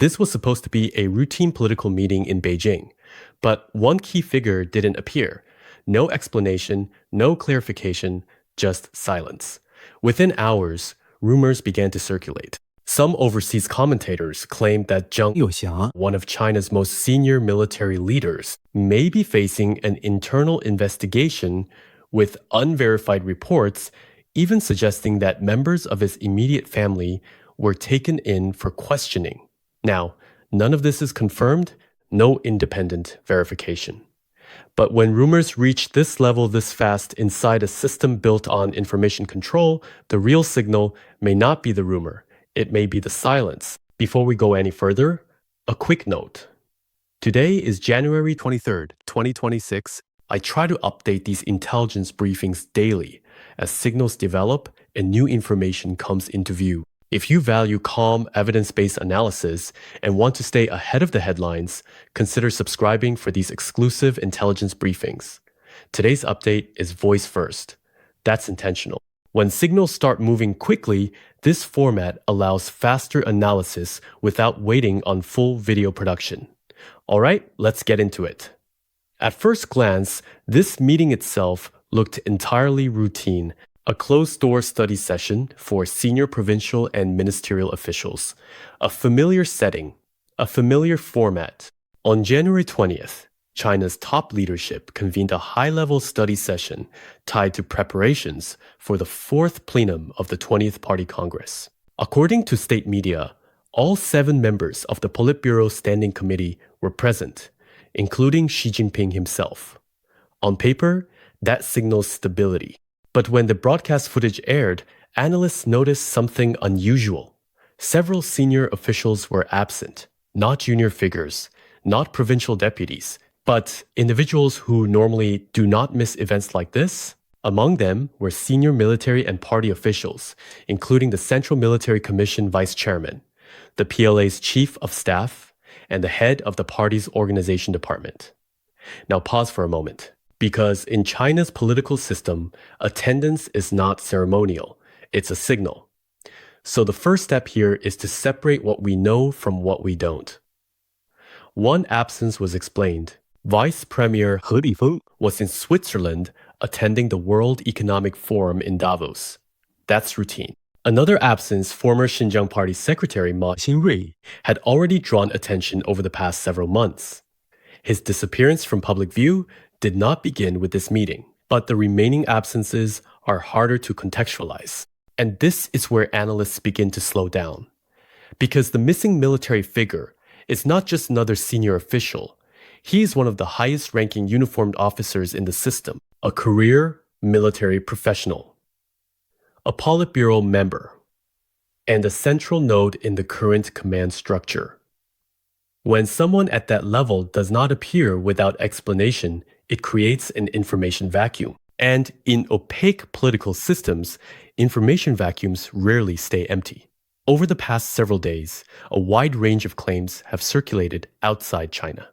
This was supposed to be a routine political meeting in Beijing, but one key figure didn't appear. No explanation, no clarification, just silence. Within hours, rumors began to circulate. Some overseas commentators claimed that Zhang Youxia, one of China's most senior military leaders, may be facing an internal investigation with unverified reports, even suggesting that members of his immediate family were taken in for questioning. Now, none of this is confirmed, no independent verification. But when rumors reach this level this fast inside a system built on information control, the real signal may not be the rumor. It may be the silence. Before we go any further, a quick note. Today is January 23rd, 2026. I try to update these intelligence briefings daily as signals develop and new information comes into view. If you value calm, evidence-based analysis and want to stay ahead of the headlines, consider subscribing for these exclusive intelligence briefings. Today's update is voice first. That's intentional. When signals start moving quickly, this format allows faster analysis without waiting on full video production. All right, let's get into it. At first glance, this meeting itself looked entirely routine. A closed-door study session for senior provincial and ministerial officials. A familiar setting, a familiar format. On January 20th, China's top leadership convened a high-level study session tied to preparations for the fourth plenum of the 20th Party Congress. According to state media, all 7 members of the Politburo Standing Committee were present, including Xi Jinping himself. On paper, that signals stability. But when the broadcast footage aired, analysts noticed something unusual. Several senior officials were absent, not junior figures, not provincial deputies, but individuals who normally do not miss events like this. Among them were senior military and party officials, including the Central Military Commission vice chairman, the PLA's chief of staff, and the head of the party's organization department. Now pause for a moment. Because in China's political system, attendance is not ceremonial, it's a signal. So the first step here is to separate what we know from what we don't. One absence was explained. Vice Premier He Lifeng was in Switzerland attending the World Economic Forum in Davos. That's routine. Another absence, former Xinjiang Party Secretary Ma Xinrui, had already drawn attention over the past several months. His disappearance from public view did not begin with this meeting, but the remaining absences are harder to contextualize. And this is where analysts begin to slow down. Because the missing military figure is not just another senior official. He is one of the highest-ranking uniformed officers in the system, a career military professional, a Politburo member, and a central node in the current command structure. When someone at that level does not appear without explanation, it creates an information vacuum. And in opaque political systems, information vacuums rarely stay empty. Over the past several days, a wide range of claims have circulated outside China.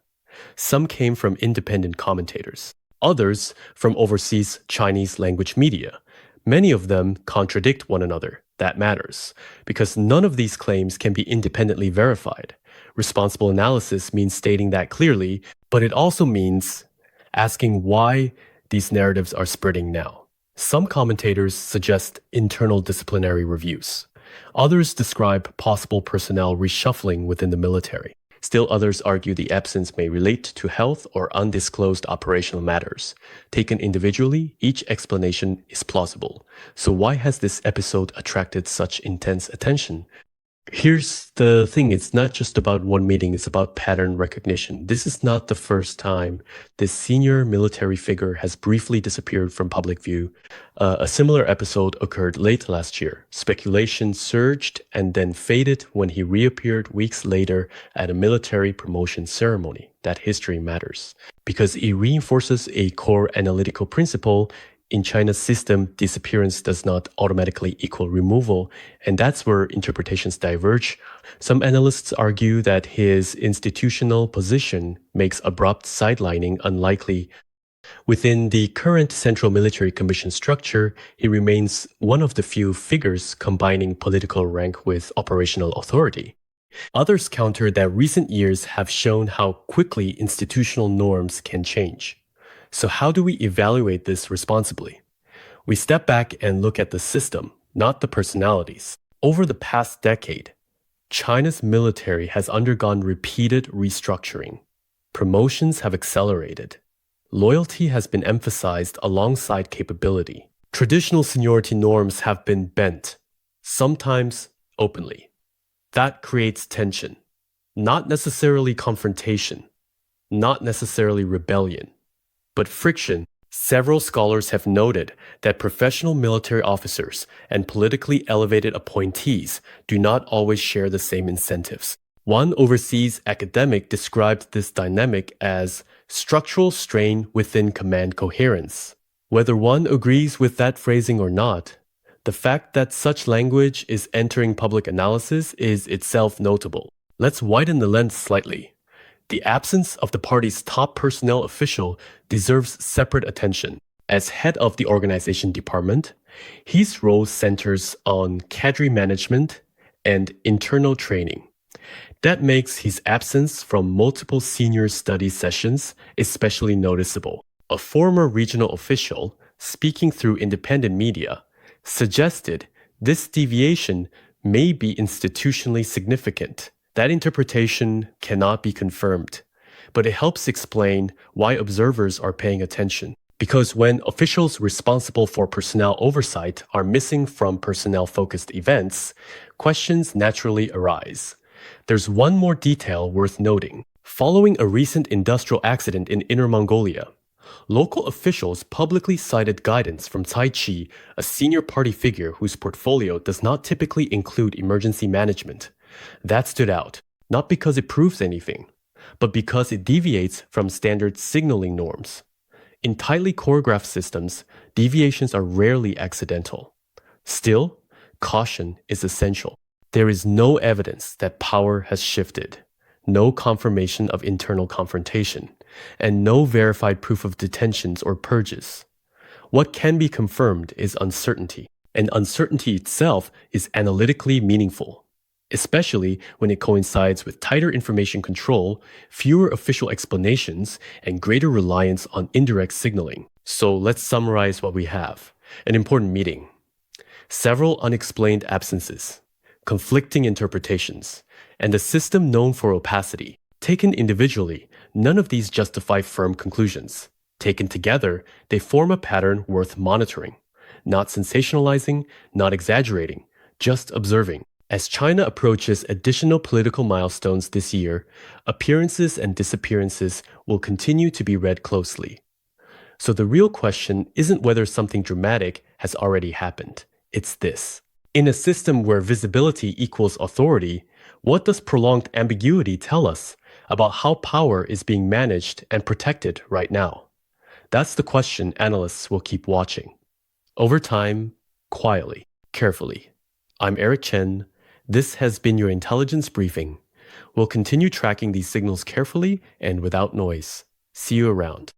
Some came from independent commentators, others from overseas Chinese language media. Many of them contradict one another. That matters, because none of these claims can be independently verified. Responsible analysis means stating that clearly, but it also means asking why these narratives are spreading now. Some commentators suggest internal disciplinary reviews. Others describe possible personnel reshuffling within the military. Still others argue the absence may relate to health or undisclosed operational matters. Taken individually, each explanation is plausible. So why has this episode attracted such intense attention? Here's the thing, it's not just about one meeting, it's about pattern recognition. This is not the first time this senior military figure has briefly disappeared from public view. A similar episode occurred late last year. Speculation surged and then faded when he reappeared weeks later at a military promotion ceremony. That history matters, because it reinforces a core analytical principle. In China's system, disappearance does not automatically equal removal, and that's where interpretations diverge. Some analysts argue that his institutional position makes abrupt sidelining unlikely. Within the current Central Military Commission structure, he remains one of the few figures combining political rank with operational authority. Others counter that recent years have shown how quickly institutional norms can change. So, how do we evaluate this responsibly? We step back and look at the system, not the personalities. Over the past decade, China's military has undergone repeated restructuring. Promotions have accelerated. Loyalty has been emphasized alongside capability. Traditional seniority norms have been bent, sometimes openly. That creates tension, not necessarily confrontation, not necessarily rebellion, but friction. Several scholars have noted that professional military officers and politically elevated appointees do not always share the same incentives. One overseas academic described this dynamic as structural strain within command coherence. Whether one agrees with that phrasing or not, the fact that such language is entering public analysis is itself notable. Let's widen the lens slightly. The absence of the party's top personnel official deserves separate attention. As head of the organization department, his role centers on cadre management and internal training. That makes his absence from multiple senior study sessions especially noticeable. A former regional official, speaking through independent media, suggested this deviation may be institutionally significant. That interpretation cannot be confirmed, but it helps explain why observers are paying attention. Because when officials responsible for personnel oversight are missing from personnel-focused events, questions naturally arise. There's one more detail worth noting. Following a recent industrial accident in Inner Mongolia, local officials publicly cited guidance from Cai Qi, a senior party figure whose portfolio does not typically include emergency management. That stood out, not because it proves anything, but because it deviates from standard signaling norms. In tightly choreographed systems, deviations are rarely accidental. Still, caution is essential. There is no evidence that power has shifted, no confirmation of internal confrontation, and no verified proof of detentions or purges. What can be confirmed is uncertainty, and uncertainty itself is analytically meaningful, especially when it coincides with tighter information control, fewer official explanations, and greater reliance on indirect signaling. So let's summarize what we have. An important meeting. Several unexplained absences, conflicting interpretations, and a system known for opacity. Taken individually, none of these justify firm conclusions. Taken together, they form a pattern worth monitoring. Not sensationalizing, not exaggerating, just observing. As China approaches additional political milestones this year, appearances and disappearances will continue to be read closely. So the real question isn't whether something dramatic has already happened. It's this. In a system where visibility equals authority, what does prolonged ambiguity tell us about how power is being managed and protected right now? That's the question analysts will keep watching. Over time, quietly, carefully. I'm Eric Chen. This has been your intelligence briefing. We'll continue tracking these signals carefully and without noise. See you around.